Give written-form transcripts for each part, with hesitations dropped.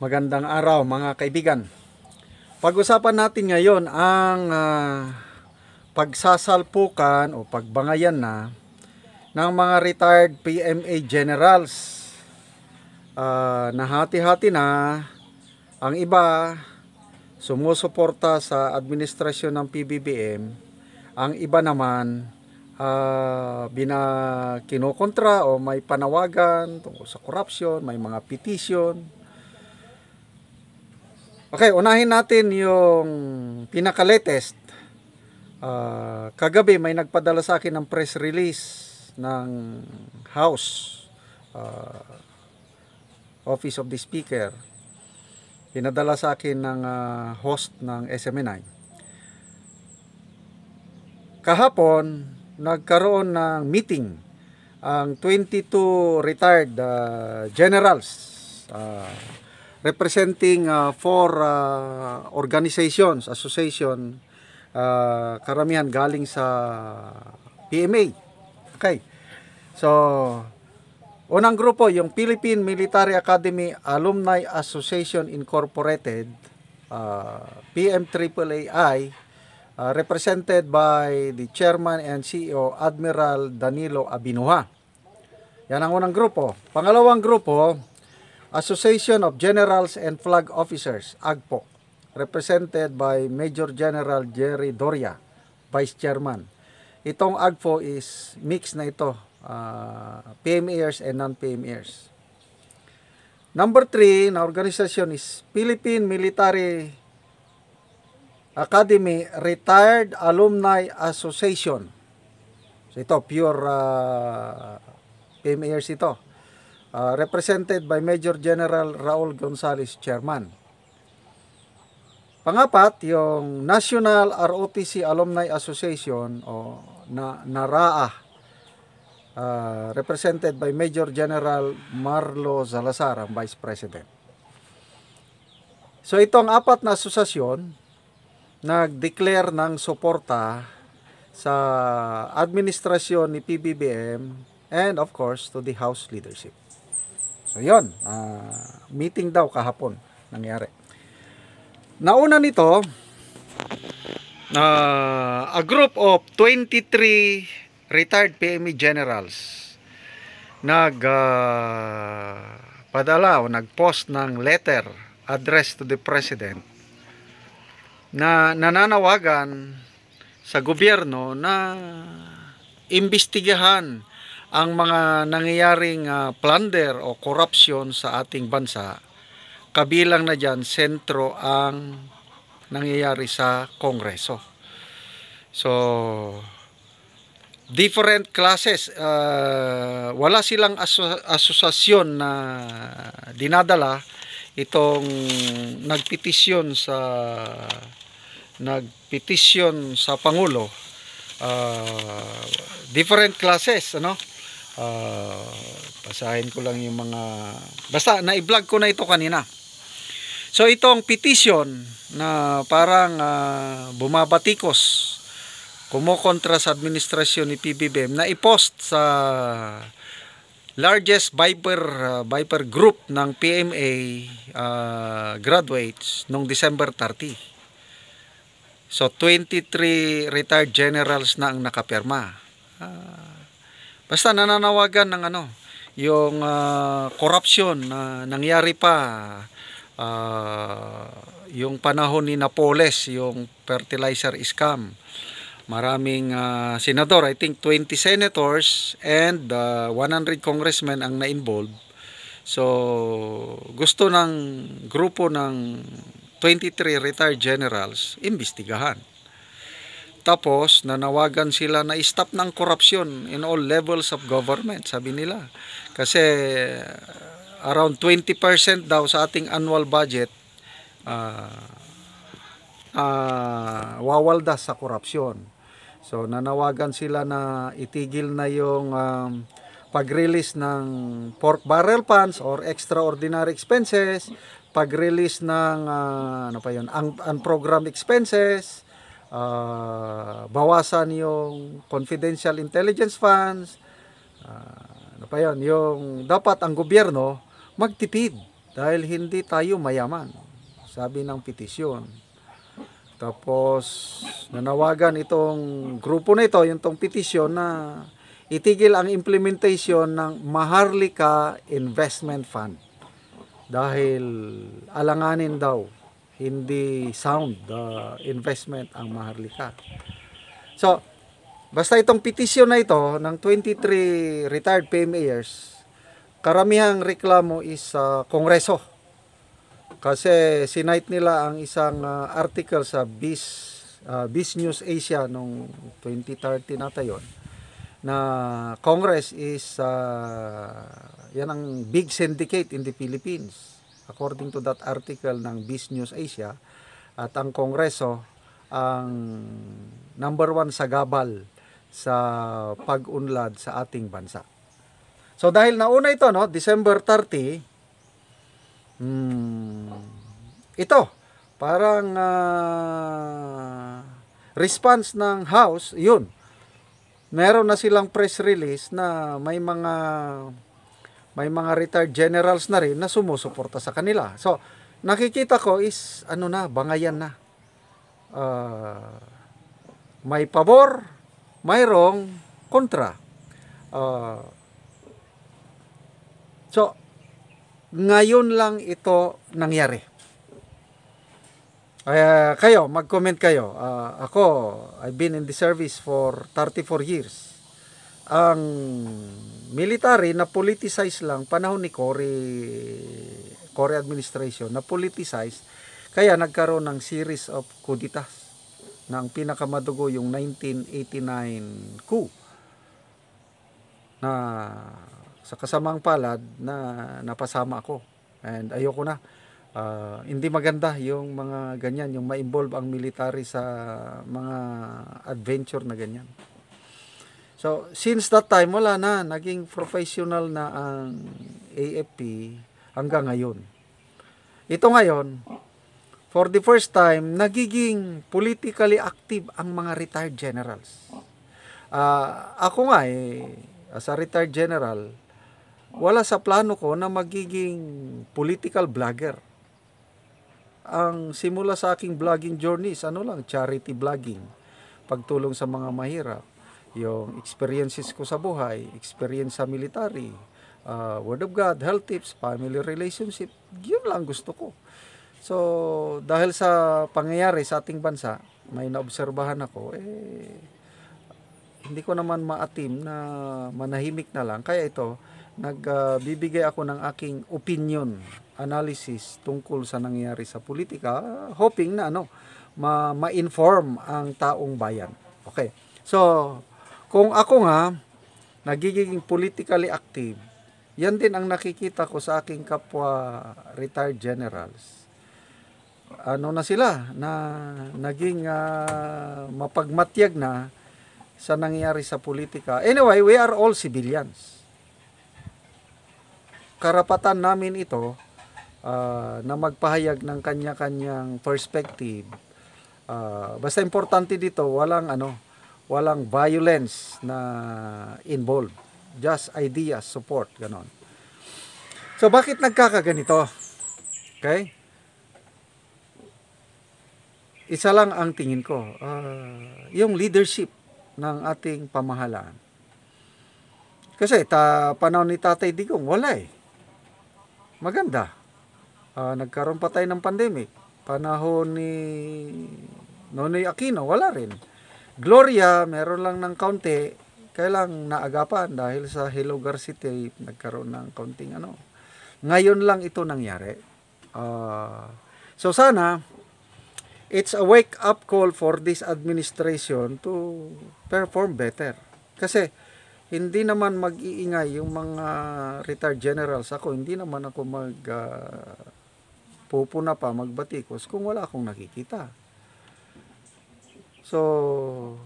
Magandang araw mga kaibigan. Pag-usapan natin ngayon ang pagsasalpukan o pagbangayan ng mga retired PMA generals. Nahati-hati na, ang iba sumusuporta sa administrasyon ng PBBM, ang iba naman kinukontra o may panawagan tungkol sa corruption, may mga petition. Okay, unahin natin yung pinaka-latest. Kagabi may nagpadala sa akin ng press release ng House Office of the Speaker. Pinadala sa akin ng host ng SMNI. Kahapon, nagkaroon ng meeting ang 22 retired generals representing 4 organizations, association, karamihan galing sa PMA. Okay. So, unang grupo, yung Philippine Military Academy Alumni Association Incorporated, PMAAAI, represented by the Chairman and CEO, Admiral Danilo Abinuha. Yan ang unang grupo. Pangalawang grupo, Association of Generals and Flag Officers, AGPO, represented by Major General Jerry Doria, Vice Chairman. Itong AGPO is mix na ito, PMAers and non-PMAers. Number 3 na organisasyon is Philippine Military Academy Retired Alumni Association. So ito, pure PMAers ito. Represented by Major General Raul Gonzales, Chairman. Pangapat, yung National ROTC Alumni Association o NARAA, represented by Major General Marlo Salazar, ang Vice President. So itong 4 na asosasyon nag-declare ng suporta sa administrasyon ni PBBM and of course to the House leadership. So yun, meeting daw kahapon nangyari. Nauna nito, a group of 23 retired PME generals nagpadala o nag-post ng letter addressed to the President na nananawagan sa gobyerno na imbestigahan ang mga nangyayaring plunder o corruption sa ating bansa, kabilang na dyan sentro ang nangyayari sa Kongreso. So, different classes, wala silang asosasyon na dinadala itong nagpetisyon sa Pangulo. Different classes, ano? Basahin ko lang yung mga, basta na-i-vlog ko na ito kanina. So itong petition na parang bumabatikos, kumukontra sa administrasyon ni PBBM, na i-post sa largest Viper group ng PMA graduates noong December 30. So 23 retired generals na ang nakapirma. Basta nananawagan ng yung corruption na nangyari pa yung panahon ni Napoles, yung fertilizer scam. Maraming senador, I think 20 senators and 100 congressmen ang na-involved. So gusto ng grupo ng 23 retired generals imbestigahan. Tapos, nanawagan sila na i-stop ng korupsyon in all levels of government, sabi nila. Kasi around 20% daw sa ating annual budget wawaldas sa korupsyon. So, nanawagan sila na itigil na yung pag-release ng pork barrel funds or extraordinary expenses, pag-release ng unprogrammed expenses, bawasan yung confidential intelligence funds, yung dapat ang gobyerno magtipid dahil hindi tayo mayaman, sabi ng petisyon. Tapos nanawagan itong grupo na ito, yung tong petisyon, na itigil ang implementation ng Maharlika Investment Fund dahil alanganin daw, hindi sound investment ang Maharlika. So, basta itong petisyon na ito ng 23 retired PMAers, karamihang reklamo is Kongreso. Kasi sinite nila ang isang article sa Biz News Asia noong 2013 nata yun, na Congress is yan ang big syndicate in the Philippines according to that article ng Biz News Asia, at ang Kongreso ang number 1 sa gabal sa pag-unlad sa ating bansa. So dahil nauna ito, no, December 30, ito parang response ng House, yun, meron na silang press release na may mga retired generals na rin na sumusuporta sa kanila. So nakikita ko is bangayan na, may pabor, mayroong kontra. So ngayon lang ito nangyari. Kayo, mag-comment kayo. Ako, I've been in the service for 34 years. Ang military na politicize lang, panahon ni Cory administration, na politicize, kaya nagkaroon ng series of kuditas. Na ang pinakamadugo yung 1989 coup, na sa kasamang palad na napasama ako, and ayoko na. Hindi maganda yung mga ganyan, yung ma-involve ang military sa mga adventure na ganyan. So since that time, wala na, naging professional na ang AFP hanggang ngayon. Ito ngayon, for the first time, nagiging politically active ang mga retired generals. Ako nga as a retired general, wala sa plano ko na magiging political vlogger. Ang simula sa aking vlogging journey is charity vlogging, pagtulong sa mga mahirap, yung experiences ko sa buhay, experience sa military, word of God, health tips, family relationship, yun lang gusto ko. So dahil sa pangyayari sa ating bansa, may naobserbahan ako, hindi ko naman maatim na manahimik na lang. Kaya ito, nagbibigay ako ng aking opinion, analysis tungkol sa nangyayari sa politika, hoping na ma-inform ang taong bayan. Okay. So, kung ako nga nagiging politically active, yan din ang nakikita ko sa aking kapwa retired generals. Na sila na naging mapagmatyag na sa nangyayari sa politika. Anyway, we are all civilians. Karapatan namin ito na magpahayag ng kanya-kanyang perspective. Basta importante dito, walang violence na involved. Just ideas, support, ganon. So bakit nagkakaganito? Okay? Isa lang ang tingin ko, yung leadership ng ating pamahalaan. Kasi panahon ni Tatay Digong, wala maganda. Nagkaroon pa tayo ng pandemic. Panahon ni Nonoy Aquino, wala rin. Gloria, meron lang ng kaunti, kailang naagapan dahil sa Hello Garcite, nagkaroon ng kaunting Ngayon lang ito nangyari. So sana, it's a wake-up call for this administration to perform better. Kasi hindi naman mag-iingay yung mga retired generals. Ako, hindi naman ako pupuna pa, magbatikos kung wala akong nakikita. So,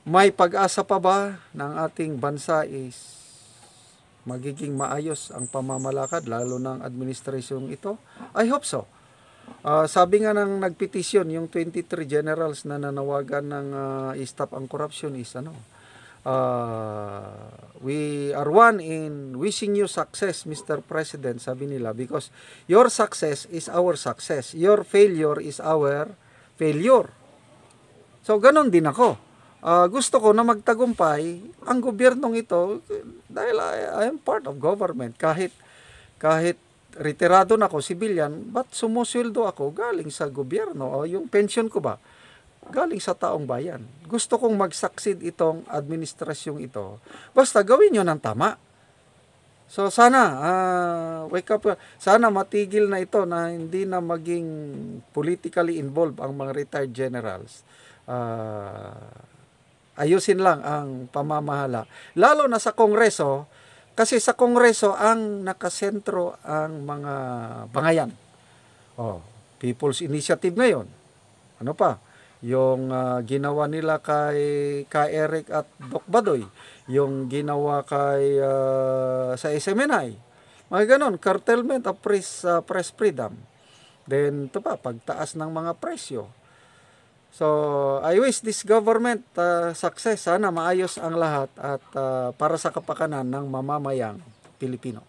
may pag-asa pa ba ng ating bansa is magiging maayos ang pamamalakad, lalo ng administrasyong ito? I hope so. Sabi nga ng nagpetisyon, yung 23 generals na nanawagan ng stop ang corruption is We are one in wishing you success, Mr. President, sabi nila, because your success is our success. Your failure is our failure. So, ganon din ako. Gusto ko na magtagumpay ang gobyernong ito dahil I am part of government. Kahit retirado na ako, civilian, but sumusweldo ako galing sa gobyerno. O yung pension ko ba, galing sa taong bayan. Gusto kong mag-succeed itong administrasyong ito. Basta gawin nyo ng tama. So sana, wake up. Sana matigil na ito na hindi na maging politically involved ang mga retired generals. Ayusin lang ang pamamahala. Lalo na sa Kongreso, kasi sa Kongreso ang nakasentro ang mga bangayan. People's Initiative ngayon. Ano pa? Yung ginawa nila kay Eric at Doc Badoy. Yung ginawa kay sa SMNI. Mga ganon, curtailment of press freedom. Then, ito pa, pagtaas ng mga presyo. So, I wish this government success. Sana maayos ang lahat at para sa kapakanan ng mamamayang Pilipino.